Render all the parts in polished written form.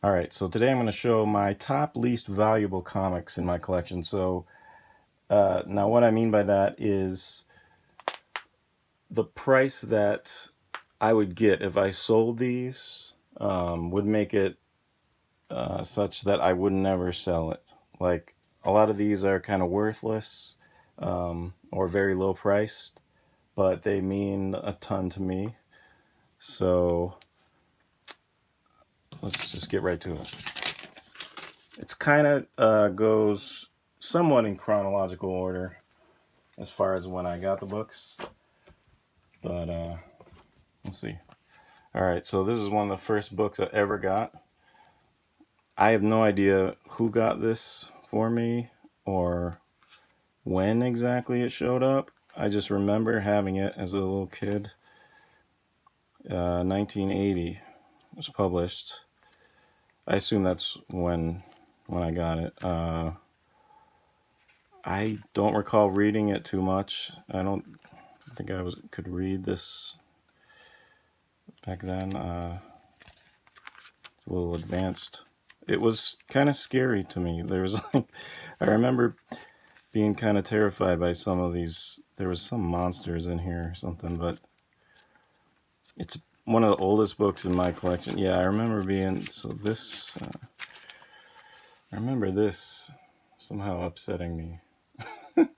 Alright, so today I'm going to show my top least valuable comics in my collection. So now what I mean by that is the price that I would get if I sold these would make it such that I would never sell it. Like, a lot of these are kind of worthless or very low priced, but they mean a ton to me. So let's just get right to it. It's kind of goes somewhat in chronological order as far as when I got the books, but let's see. All right, so this is one of the first books I ever got. I have no idea who got this for me or when exactly it showed up. I just remember having it as a little kid. 1980 it was published. I assume that's when I got it. I don't recall reading it too much. I don't think I could read this back then. It's a little advanced. It was kind of scary to me. There was like, I remember being kind of terrified by some of these. There was some monsters in here or something, but it's one of the oldest books in my collection. Yeah, I remember being, so this, I remember this somehow upsetting me. But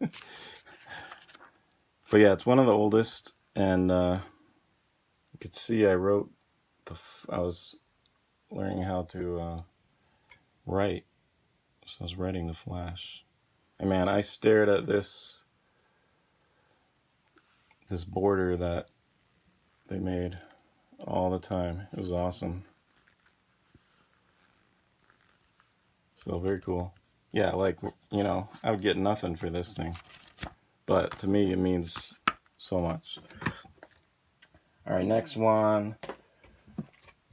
yeah, it's one of the oldest, and you could see I wrote, I was learning how to write, so I was writing the Flash. And man, I stared at this border that they made all the time. It was awesome. So very cool. Yeah, like, you know, I would get nothing for this thing, but to me it means so much. All right, next one.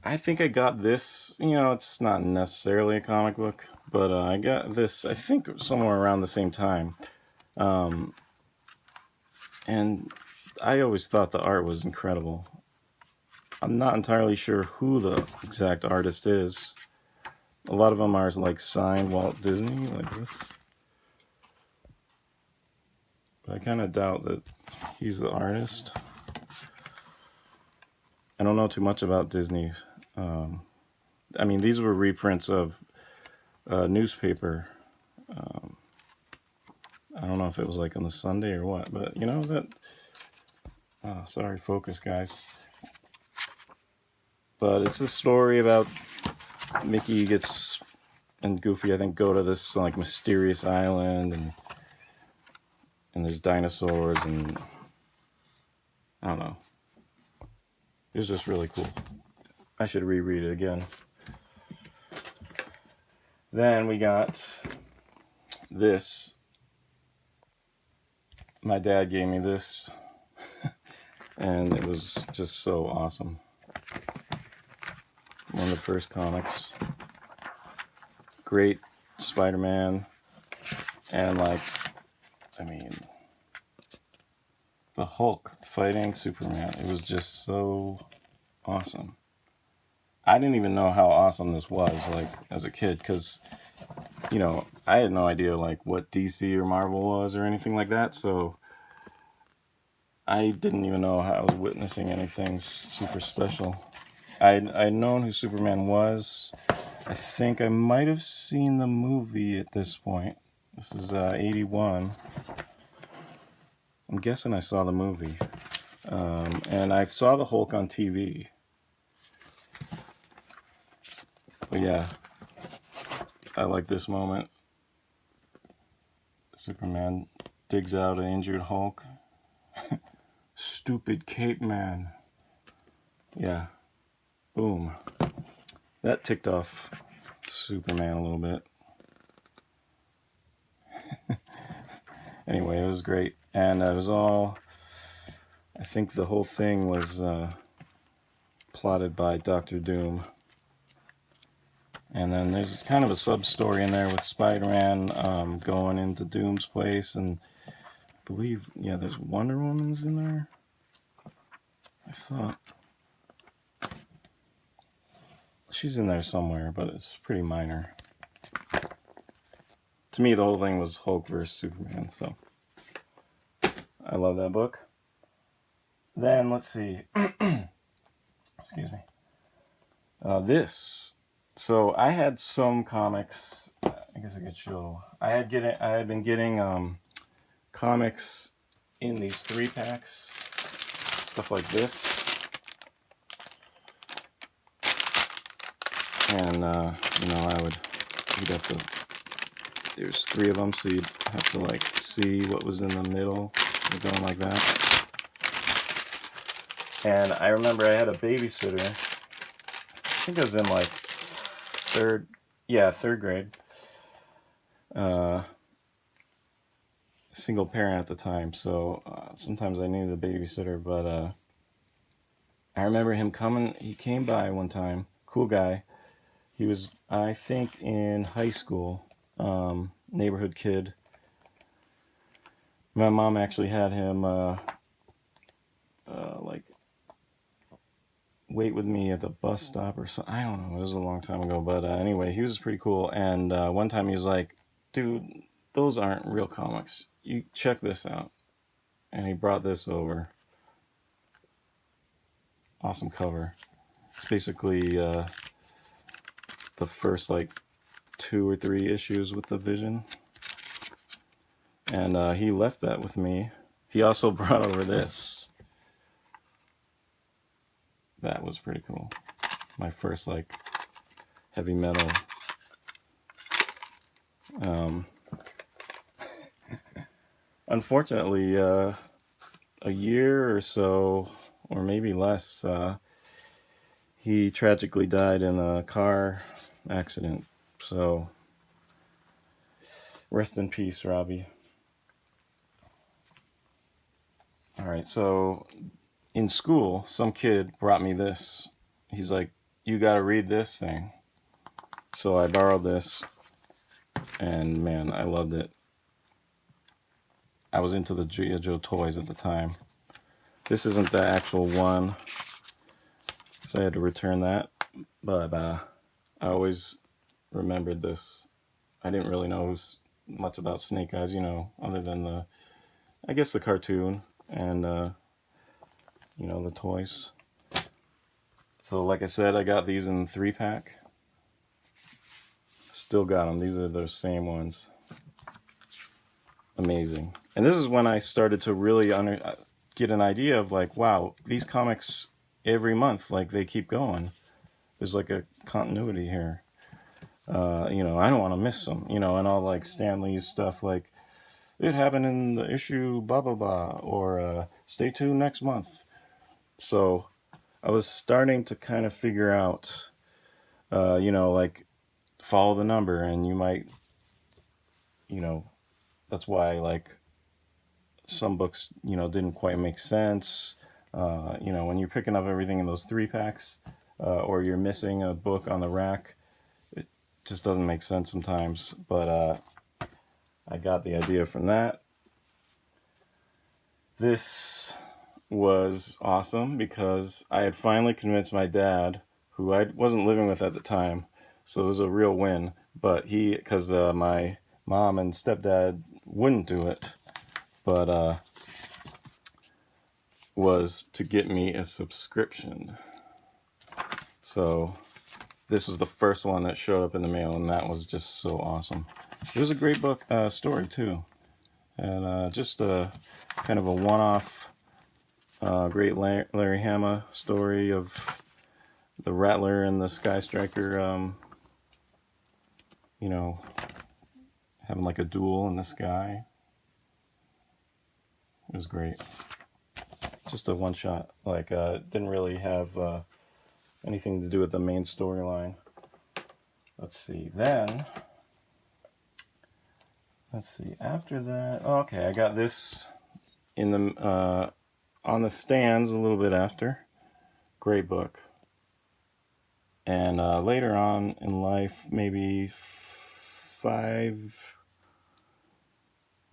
I think I got this, you know, it's not necessarily a comic book, but I got this, I think, somewhere around the same time. And I always thought the art was incredible. I'm not entirely sure who the exact artist is. A lot of them are like signed Walt Disney, like this. But I kind of doubt that he's the artist. I don't know too much about Disney. I mean, these were reprints of newspaper. I don't know if it was like on the Sunday or what, but you know that. Oh, sorry, focus, guys. But it's a story about Mickey and Goofy, I think, go to this like mysterious island, and there's dinosaurs, and I don't know. It was just really cool. I should reread it again. Then we got this. My dad gave me this, and it was just so awesome. One of the first comics. Great Spider-Man, and like, I mean, the Hulk fighting Superman. It was just so awesome. I didn't even know how awesome this was, like, as a kid, because, you know, I had no idea, like, what DC or Marvel was or anything like that, so I didn't even know how I was witnessing anything super special. I'd known who Superman was. I think I might have seen the movie at this point. This is 81. I'm guessing I saw the movie. And I saw the Hulk on TV. But yeah, I like this moment. Superman digs out an injured Hulk. Stupid Cape Man. Yeah. Boom. That ticked off Superman a little bit. Anyway, it was great. And it was all, I think the whole thing was plotted by Dr. Doom. And then there's kind of a sub-story in there with Spider-Man going into Doom's place, and I believe, yeah, there's Wonder Woman's in there. I thought she's in there somewhere, but it's pretty minor. To me, the whole thing was Hulk versus Superman, so I love that book. Then, let's see. Excuse me. This. So I had some comics. I guess I could show. I had been getting comics in these 3-packs, stuff like this, and you'd have to. There's 3 of them, so you'd have to like see what was in the middle. They're going like that. And I remember I had a babysitter. I think I was in like third grade. Single parent at the time, so sometimes I needed a babysitter, but I remember him coming. He came by one time. Cool guy. He was, I think, in high school. Neighborhood kid. My mom actually had him like wait with me at the bus stop or something. I don't know. It was a long time ago, but anyway, he was pretty cool. And one time he was like, "Dude, those aren't real comics. You check this out." And he brought this over. Awesome cover. It's basically the first like 2 or 3 issues with the Vision. And he left that with me. He also brought over this. That was pretty cool. My first like heavy metal. Unfortunately, a year or so, or maybe less, he tragically died in a car accident. So, rest in peace, Robbie. Alright, so in school, some kid brought me this. He's like, "You gotta read this thing." So I borrowed this, and man, I loved it. I was into the G.I. Joe toys at the time. This isn't the actual one, so I had to return that. But I always remembered this. I didn't really know much about Snake Eyes, other than the cartoon and, the toys. So like I said, I got these in 3-pack. Still got them. These are the same ones. Amazing. And this is when I started to really get an idea of like, wow, these comics every month, like they keep going. There's like a continuity here. I don't want to miss them, and all like Stan Lee's stuff like, "It happened in the issue blah blah blah," or "Stay tuned next month." So I was starting to kind of figure out, like follow the number, and you might, that's why like some books, didn't quite make sense. When you're picking up everything in those 3-packs, or you're missing a book on the rack, it just doesn't make sense sometimes. But I got the idea from that. This was awesome because I had finally convinced my dad, who I wasn't living with at the time, so it was a real win. But because my mom and stepdad wouldn't do it, but was to get me a subscription. So this was the first one that showed up in the mail, and that was just so awesome. It was a great book, story too, and just a kind of a one-off great Larry Hama story of the Rattler and the Sky Striker, having like a duel in the sky. It was great. Just a one-shot. Like, didn't really have anything to do with the main storyline. Let's see. After that, okay, I got this in the on the stands a little bit after. Great book. And later on in life, maybe 5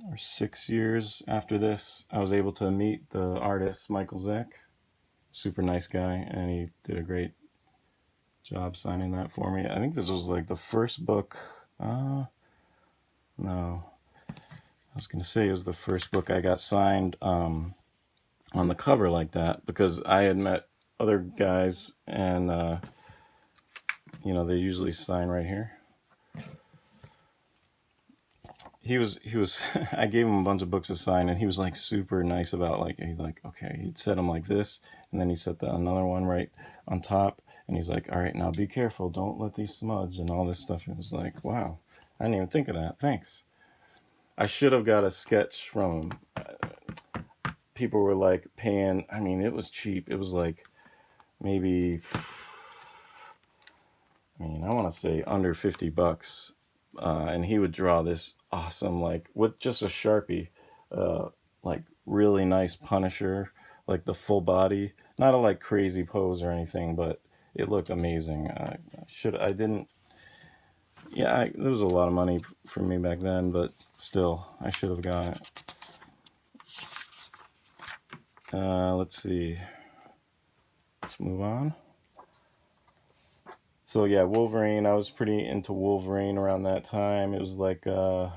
or 6 years after this, I was able to meet the artist Michael Zeck. Super nice guy, and he did a great job signing that for me. I think this was like the first book. No, I was going to say it was the first book I got signed on the cover like that, because I had met other guys, and they usually sign right here. He was I gave him a bunch of books to sign, and he was like super nice about, like, he's like, okay, he'd set them like this, and then he set another one right on top, and he's like, all right, now be careful, don't let these smudge and all this stuff. It was like, wow, I didn't even think of that. Thanks. I should have got a sketch from him. People were like paying, I mean, it was cheap. It was like maybe, I want to say under $50. And he would draw this awesome, like, with just a Sharpie, like really nice Punisher, like the full body, not a like crazy pose or anything, but it looked amazing. There was a lot of money for me back then, but still, I should have got it. Let's see. Let's move on. So yeah, Wolverine. I was pretty into Wolverine around that time. It was like around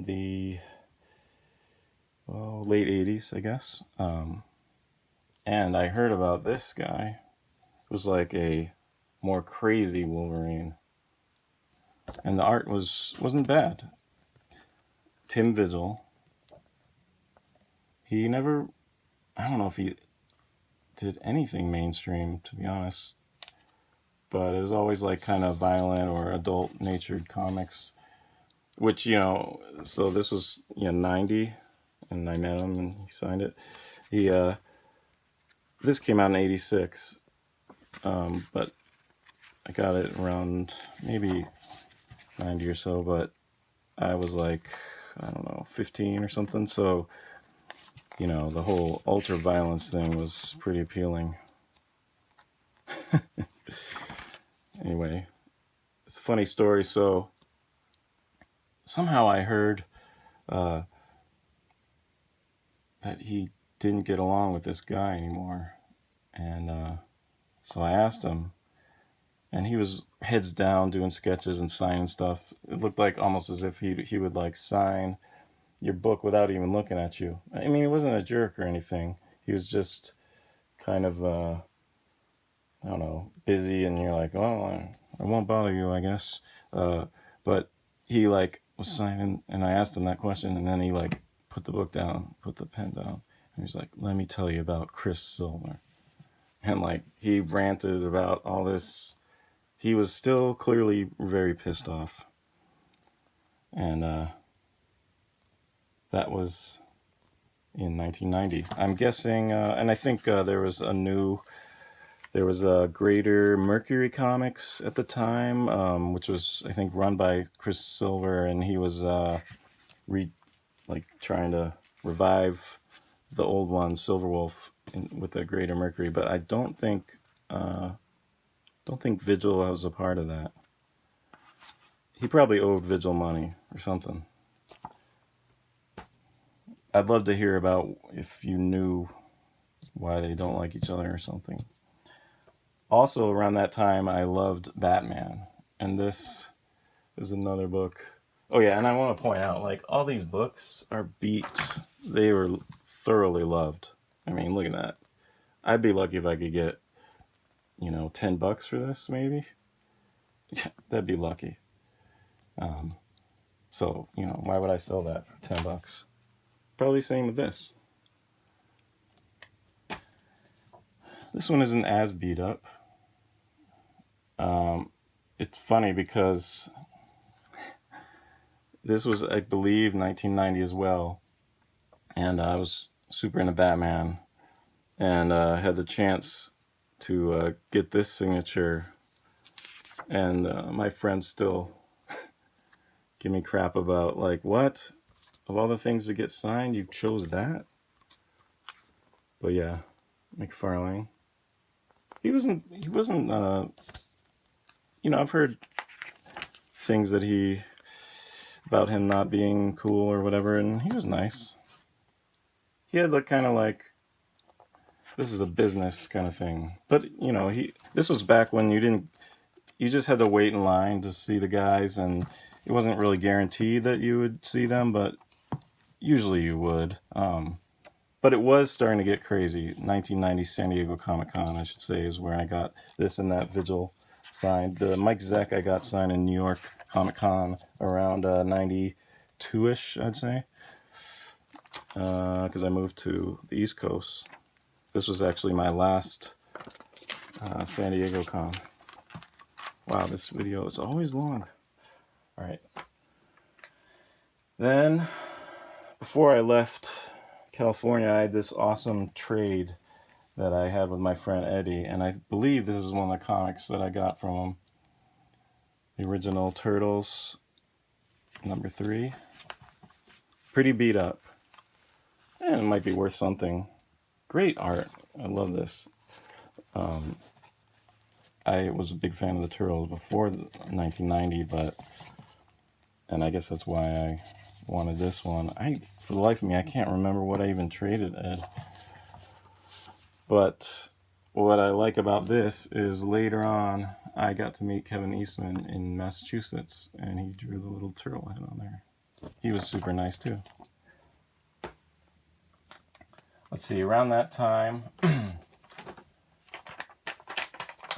the late 80s, I guess. And I heard about this guy. It was like a more crazy Wolverine, and the art wasn't bad. Tim Vigil. He never, I don't know if he did anything mainstream, to be honest, but it was always like kind of violent or adult natured comics, which, so this was 90, and I met him and he signed it. This came out in 86, but I got it around maybe 90 or so, but I was like, I don't know, 15 or something, so the whole ultra violence thing was pretty appealing. Anyway, it's a funny story. So somehow I heard that he didn't get along with this guy anymore, and so I asked him, and he was heads down doing sketches and signing stuff. It looked like almost as if he would like sign your book without even looking at you. I mean, he wasn't a jerk or anything. He was just kind of, I don't know, busy, and you're like, oh, I won't bother you, I guess. But he like was signing, and I asked him that question, and then he like put the book down, put the pen down, and he's like, let me tell you about Chris Silver. And like he ranted about all this. He was still clearly very pissed off. And that was in 1990. I'm guessing, and I think there was a Greater Mercury Comics at the time, which was, I think, run by Chris Silver, and he was trying to revive the old one, Silverwolf, with the Greater Mercury. But I don't think Vigil was a part of that. He probably owed Vigil money or something. I'd love to hear about if you knew why they don't like each other or something. Also, around that time, I loved Batman, and this is another book. Oh yeah, and I want to point out, like, all these books are beat. They were thoroughly loved. I mean, look at that. I'd be lucky if I could get, $10 for this, maybe. That'd be lucky. So, why would I sell that for $10? Probably same with this. This one isn't as beat up. It's funny because this was, I believe, 1990 as well, and I was super into Batman, and had the chance to get this signature, and my friends still give me crap about, like, what? Of all the things to get signed, you chose that? But yeah, McFarlane. He wasn't, I've heard things about him not being cool or whatever, and he was nice. He had the kind of like, this is a business kind of thing. But you know, this was back when you just had to wait in line to see the guys, and it wasn't really guaranteed that you would see them, but usually you would. But it was starting to get crazy. 1990 San Diego Comic-Con, I should say, is where I got this and that Vigil signed. The Mike Zeck I got signed in New York Comic-Con around 92-ish, I'd say, because I moved to the East Coast. This was actually my last San Diego Con. Wow, this video is always long. All right. Then, before I left California, I had this awesome trade that I had with my friend Eddie, and I believe this is one of the comics that I got from him. The original Turtles, #3. Pretty beat up. And it might be worth something. Great art. I love this. I was a big fan of the Turtles before 1990, and I guess that's why I wanted this one. For the life of me, I can't remember what I even traded, Ed. But what I like about this is later on, I got to meet Kevin Eastman in Massachusetts, and he drew the little turtle head on there. He was super nice too. Let's see, around that time, let's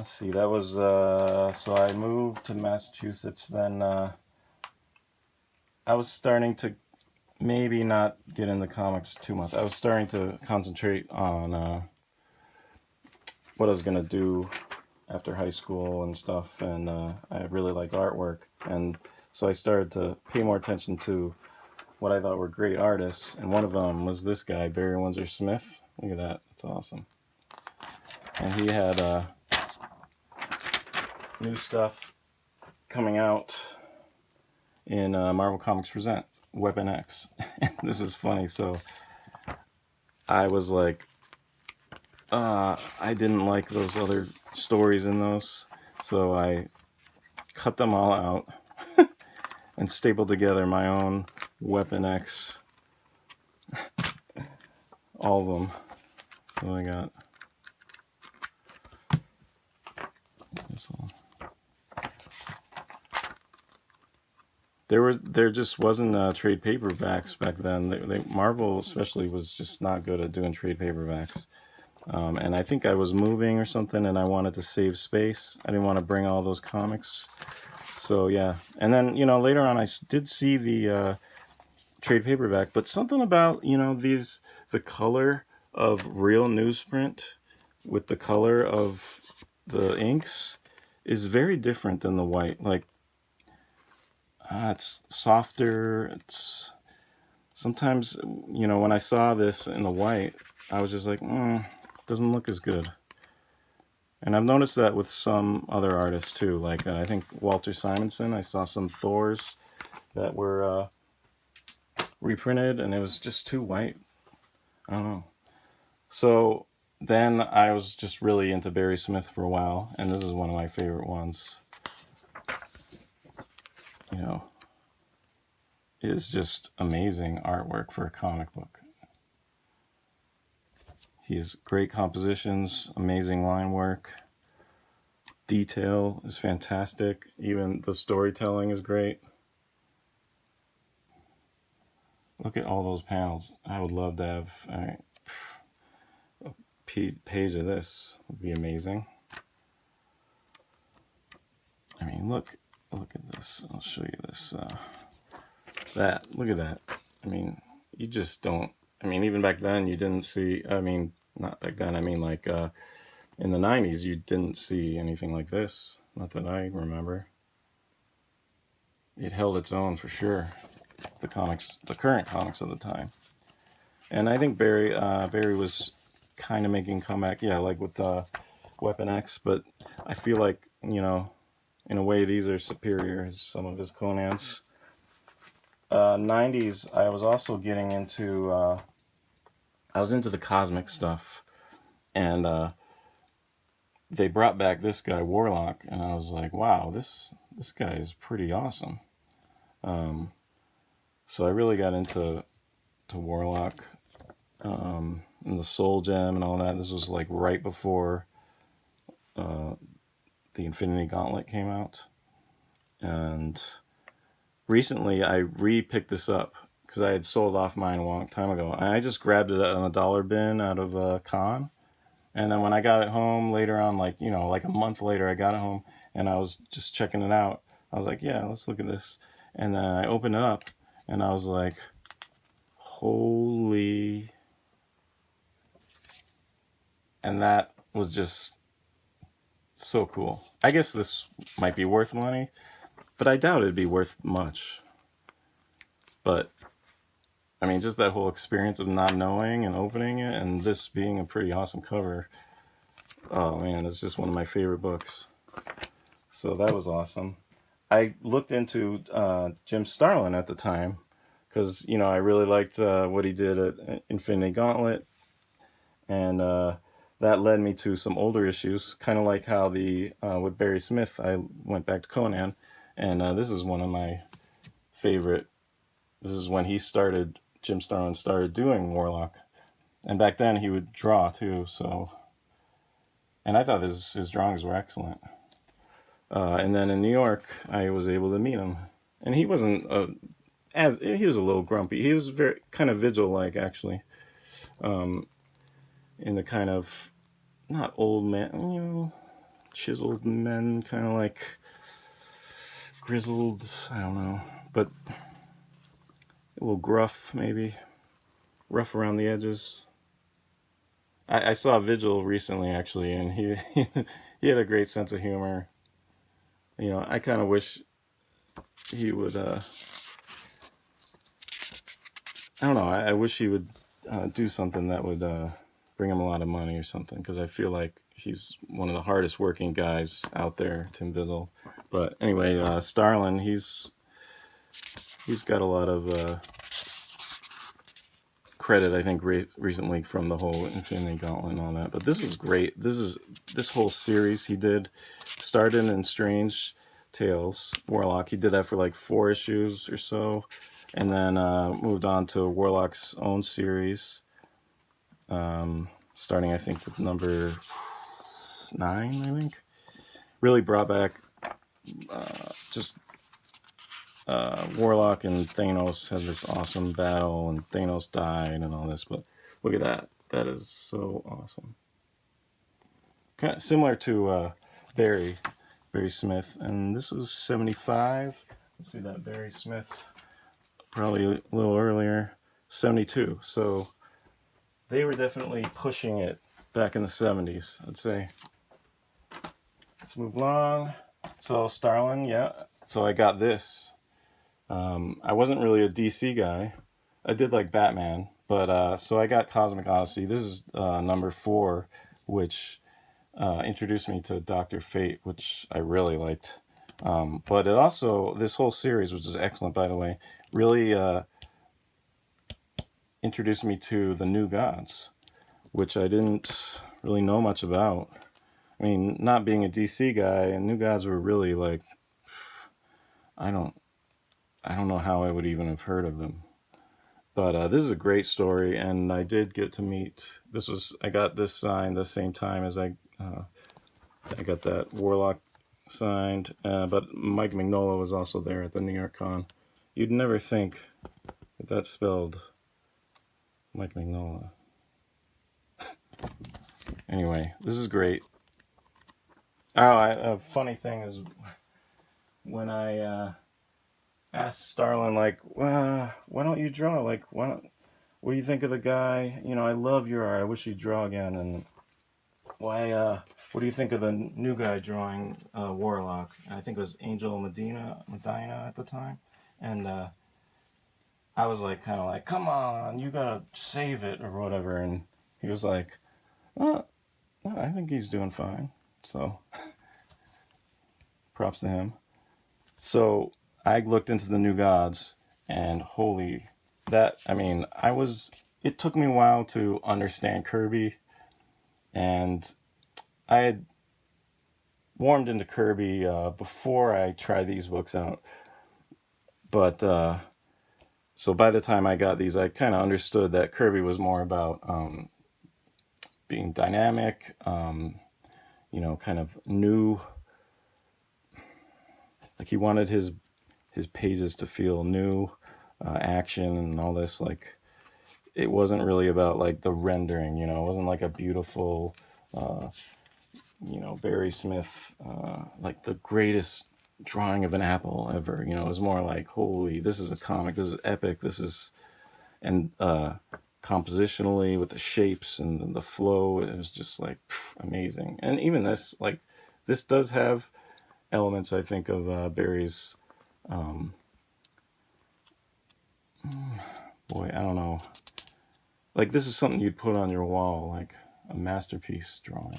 see, that was, so I moved to Massachusetts, then I was starting to maybe not get into comics too much. I was starting to concentrate on what I was going to do after high school and stuff, and I really like artwork, and so I started to pay more attention to what I thought were great artists, and one of them was this guy, Barry Windsor Smith. Look at that, that's awesome. And he had new stuff coming out in Marvel Comics Presents, Weapon X. This is funny, so I was like, I didn't like those other stories in those, so I cut them all out and stapled together my own Weapon X, all of them. So I got this one. There just wasn't trade paperbacks back then. Marvel especially was just not good at doing trade paperbacks. And I think I was moving or something, and I wanted to save space. I didn't want to bring all those comics. So yeah, and then later on I did see the trade paperback, but something about the color of real newsprint with the color of the inks is very different than the white. Like it's softer. It's sometimes when I saw this in the white, I was just like, doesn't look as good. And I've noticed that with some other artists too. Like I think Walter Simonson, I saw some Thors that were reprinted, and it was just too white. I don't know. So then I was just really into Barry Smith for a while, and this is one of my favorite ones. It is just amazing artwork for a comic book. He has great compositions, amazing line work. Detail is fantastic. Even the storytelling is great. Look at all those panels. I would love to have a page of this. Would be amazing. I mean, look at this. I'll show you this. Look at that. I mean, you just don't. I mean, even back then, you didn't see. I mean, not back then. I mean, like in the 90s, you didn't see anything like this. Not that I remember. It held its own for sure. The current comics of the time. And I think Barry was kind of making a comeback, yeah, like with Weapon X, but I feel like, in a way these are superior to some of his Conans. 90s, I was also getting into, I was into the cosmic stuff, and they brought back this guy, Warlock, and I was like, wow, this guy is pretty awesome. So I really got into Warlock. and the Soul Gem and all that. This was like right before uh, the Infinity Gauntlet came out. And recently I re-picked this up because I had sold off mine a long time ago. And I just grabbed it on a dollar bin out of a con. And then when I got it home later on, like, like a month later, I got it home and I was just checking it out. I was like, yeah, let's look at this. And then I opened it up and I was like, holy. And that was just so cool. I guess this might be worth money, but I doubt it'd be worth much. But I mean, just that whole experience of not knowing and opening it and this being a pretty awesome cover. Oh man, it's just one of my favorite books. So that was awesome. I looked into Jim Starlin at the time because, I really liked what he did at Infinity Gauntlet. And that led me to some older issues, kind of like how with Barry Smith, I went back to Conan. And this is one of my favorite. This is when Jim Starlin started doing Warlock. And back then he would draw too, so. And I thought his drawings were excellent. And then in New York, I was able to meet him. And he wasn't he was a little grumpy. He was very kind of Vigil-like, actually. In the kind of, not old man, chiseled men, kind of like grizzled, I don't know, but a little gruff, maybe. Rough around the edges. I saw Vigil recently, actually, and he he had a great sense of humor. I kind of wish he would, I don't know, I wish he would do something that would bring him a lot of money or something, because I feel like he's one of the hardest working guys out there, Tim Vigil. But anyway, Starlin, he's got a lot of credit, I think, recently from the whole Infinity Gauntlet and all that. But this is great. This whole series he did started in Strange Tales, Warlock. He did that for like 4 issues or so, and then moved on to Warlock's own series, starting I think with number 9. I think really brought back just Warlock and Thanos had this awesome battle, and Thanos died and all this. But look at that. That is so awesome. Kind of similar to Barry Smith. And this was 75. Let's see, that Barry Smith, probably a little earlier, 72. So they were definitely pushing it back in the 70s, I'd say. Let's move along. So Starlin, yeah. So I got this. I wasn't really a DC guy. I did like Batman, but so I got Cosmic Odyssey. This is number 4, which introduced me to Dr. Fate, which I really liked. But it also, this whole series, which is excellent, by the way, really introduced me to the New Gods, which I didn't really know much about. I mean, not being a DC guy, and New Gods were really like, I don't know how I would even have heard of them. But this is a great story, and I did get to meet. I got this signed the same time as I got that Warlock signed. But Mike Mignola was also there at the New York Con. You'd never think that that's spelled Mike Mignola. Anyway, this is great. A funny thing is when I asked Starlin, like, well, why don't you draw? Like, what do you think of the guy? I love your art. I wish you'd draw again. And what do you think of the new guy drawing Warlock? I think it was Angel Medina at the time. And I was like, kind of like, come on, you gotta save it or whatever. And he was like, oh, I think he's doing fine. So props to him. So I looked into the New Gods, and holy, it took me a while to understand Kirby, and I had warmed into Kirby before I tried these books out. But so by the time I got these, I kind of understood that Kirby was more about being dynamic, you know, kind of new. Like he wanted his pages to feel new, action and all this. Like it wasn't really about like the rendering, you know. It wasn't like a beautiful, you know, Barry Smith, like the greatest drawing of an apple ever. You know, it was more like, holy, this is a comic. This is epic. This is, and compositionally with the shapes and the flow, it was just like amazing. And even this, like, this does have elements, I think, of Barry's. Boy, I don't know. Like this is something you'd put on your wall, like a masterpiece drawing.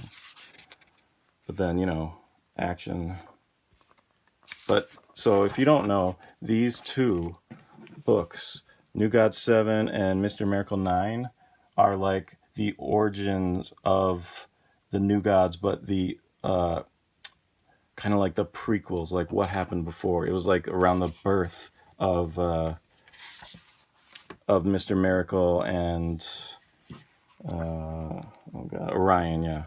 But then, you know, action. But so if you don't know, these two books, New God 7 and Mr. Miracle 9, are like the origins of the New Gods, but the kind of like the prequels, like what happened before. It was like around the birth of Mr. Miracle and oh god, Orion, yeah.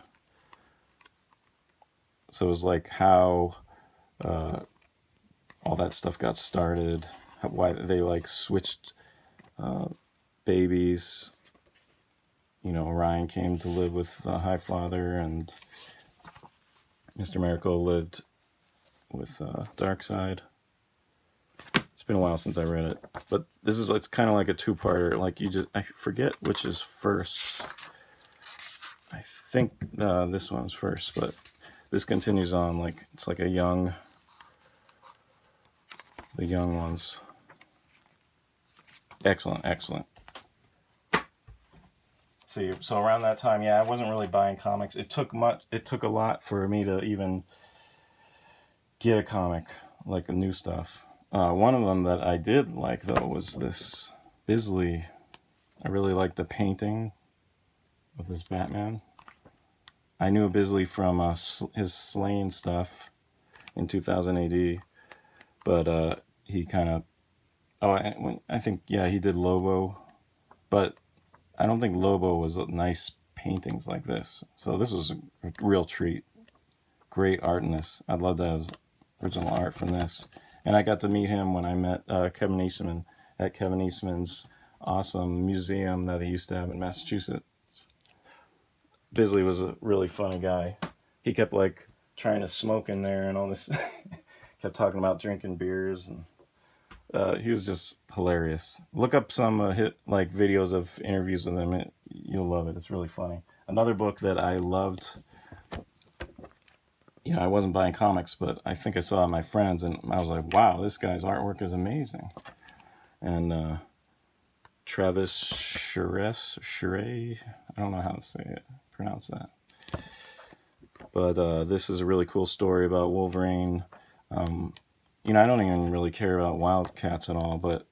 So it was like how all that stuff got started, why they like switched babies. You know, Orion came to live with the High Father, and Mr. Miracle lived with Darkseid. It's been a while since I read it, but this is, it's kind of like a two-parter. Like I forget which is first. I think this one's first, but this continues on. Like it's like the young ones. Excellent. See, so around that time, yeah, I wasn't really buying comics. It took a lot for me to even get a comic, like new stuff. One of them that I did like, though, was this Bisley. I really liked the painting of this Batman. I knew Bisley from his Slain stuff in 2000 AD, but he kind of... I think, yeah, he did Lobo, but I don't think Lobo was nice paintings like this. So this was a real treat. Great art in this. I'd love to have original art from this. And I got to meet him when I met Kevin Eastman at Kevin Eastman's awesome museum that he used to have in Massachusetts. Bisley was a really funny guy. He kept like trying to smoke in there and all this. Kept talking about drinking beers, and he was just hilarious. Look up some like videos of interviews with him. You'll love it. It's really funny. Another book that I loved. You know, I wasn't buying comics, but I think I saw my friends, and I was like, "Wow, this guy's artwork is amazing." And Travis Shure, I don't know how to pronounce that. But this is a really cool story about Wolverine. You know, I don't even really care about Wildcats at all, but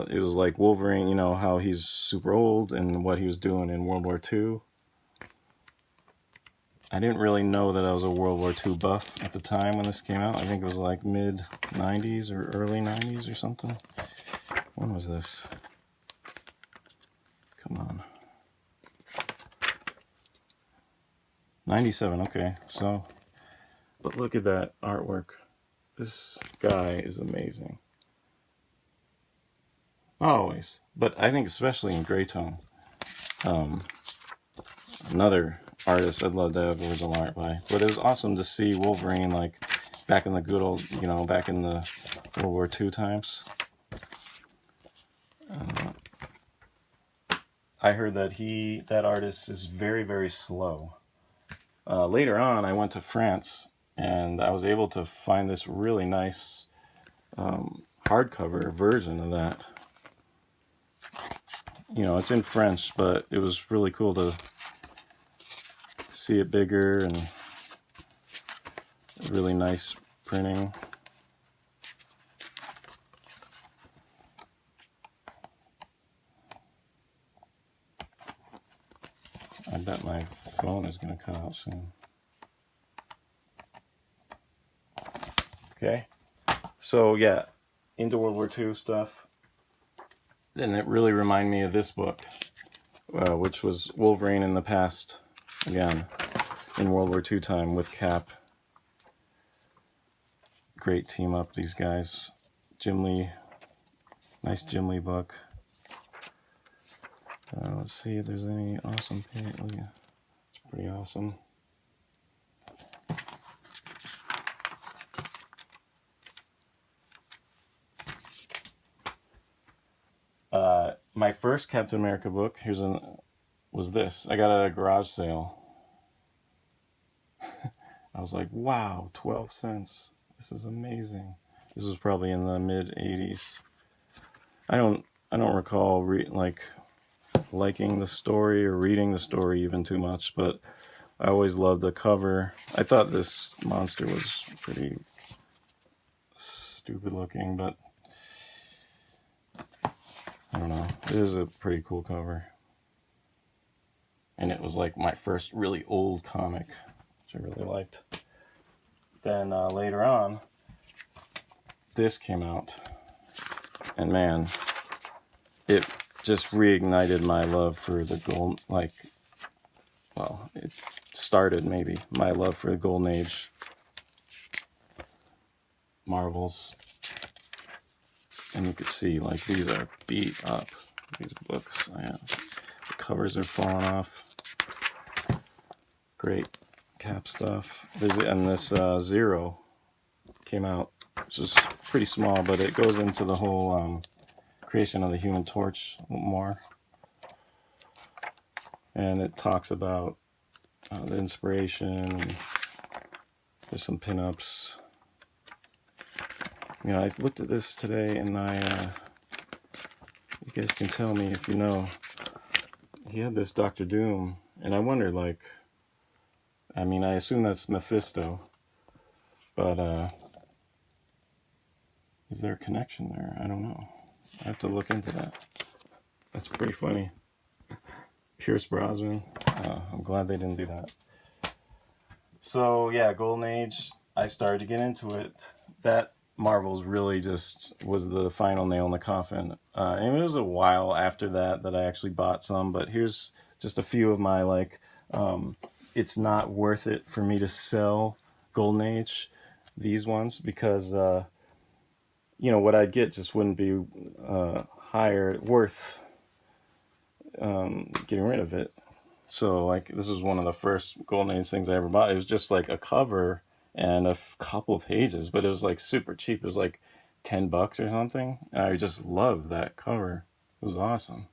it was like Wolverine, you know, how he's super old and what he was doing in World War II. I didn't really know that I was a World War II buff at the time when this came out. I think it was like mid-90s or early 90s or something. When was this? Come on. 97, okay. So, but look at that artwork. This guy is amazing. Always. But I think especially in gray tone. Another artist I'd love to have original art by. But it was awesome to see Wolverine like back in the good old, you know, back in the World War II times. I heard that that artist is very, very slow. Later on, I went to France, and I was able to find this really nice hardcover version of that. You know, it's in French, but it was really cool to see it bigger and really nice printing. I bet my phone is going to cut out soon. Okay, so yeah, into World War II stuff. And it really reminded me of this book. which was Wolverine in the past, again, in World War II time with Cap. Great team up, these guys. Jim Lee, nice Jim Lee book. Let's see if there's any awesome page. Oh yeah, it's pretty awesome. My first Captain America book was this. I got at a garage sale. I was like, wow, 12 cents. This is amazing. This was probably in the mid 80s. I don't recall liking the story or reading the story even too much, but I always loved the cover. I thought this monster was pretty stupid looking, but I don't know. It is a pretty cool cover. And it was like my first really old comic, which I really liked. Then later on, this came out. And man, it just reignited my love for the gold, it started maybe my love for the Golden Age Marvels. And you could see, like, these are beat up, these books. The covers are falling off. Great Cap stuff. And this Zero came out, which is pretty small, but it goes into the whole creation of the Human Torch more. And it talks about the inspiration, and there's some pinups. You know, I looked at this today, and you guys can tell me if you know, he had this Doctor Doom, and I wondered, like, I mean, I assume that's Mephisto, but is there a connection there? I don't know. I have to look into that. That's pretty funny. Pierce Brosnan. I'm glad they didn't do that. So yeah, Golden Age, I started to get into it. That Marvel's really just was the final nail in the coffin. And it was a while after that I actually bought some, but here's just a few of my, it's not worth it for me to sell Golden Age, these ones, because, what I'd get just wouldn't be worth getting rid of it. So, like, this was one of the first Golden Age things I ever bought. It was just like a cover and a couple of pages, but it was like super cheap. It was like $10 or something. And I just loved that cover. It was awesome.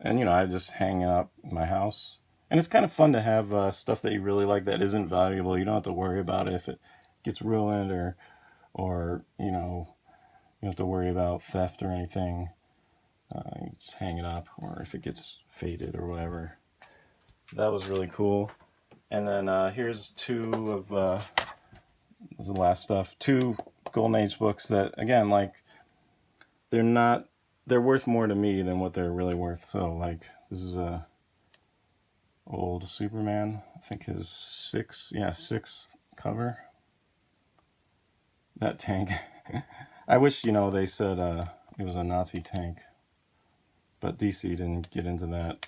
And I just hang it up in my house. And it's kind of fun to have stuff that you really like that isn't valuable. You don't have to worry about it if it gets ruined or you don't have to worry about theft or anything. You just hang it up, or if it gets faded or whatever. That was really cool. And then here's two of this is the last stuff. Two Golden Age books that, again, like, they're worth more to me than what they're really worth. So, like, this is a old Superman. I think his sixth cover. That tank. I wish, they said it was a Nazi tank. But DC didn't get into that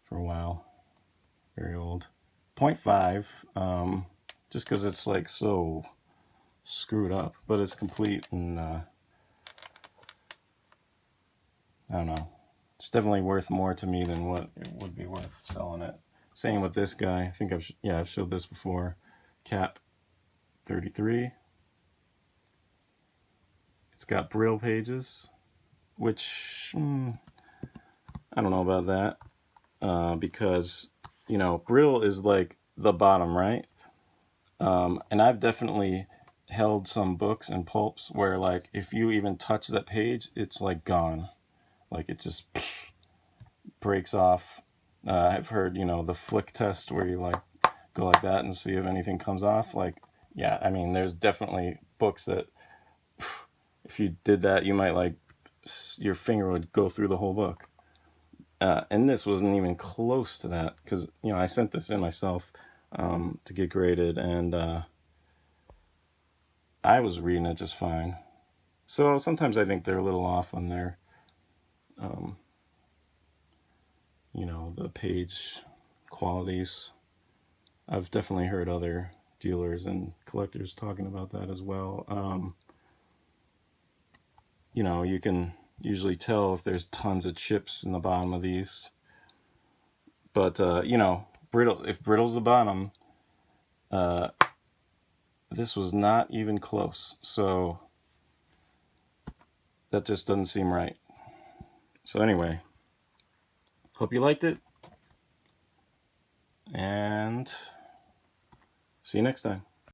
for a while. Very old. 0.5, just because it's like so screwed up, but it's complete, and I don't know. It's definitely worth more to me than what it would be worth selling it. Same with this guy. I think I've showed this before. Cap 33. It's got Braille pages, which I don't know about that, because Brill is like the bottom, right? And I've definitely held some books and pulps where, like, if you even touch that page, it's like gone. Like, it just breaks off. I've heard, the flick test where you like go like that and see if anything comes off. Like, yeah, I mean, there's definitely books that if you did that, you might your finger would go through the whole book. And this wasn't even close to that, because I sent this in myself to get graded, and I was reading it just fine. So sometimes I think they're a little off on their you know, the page qualities. I've definitely heard other dealers and collectors talking about that as well. You know, you can usually tell if there's tons of chips in the bottom of these. But, you know, if brittle's the bottom, this was not even close. So that just doesn't seem right. So anyway, hope you liked it. And see you next time.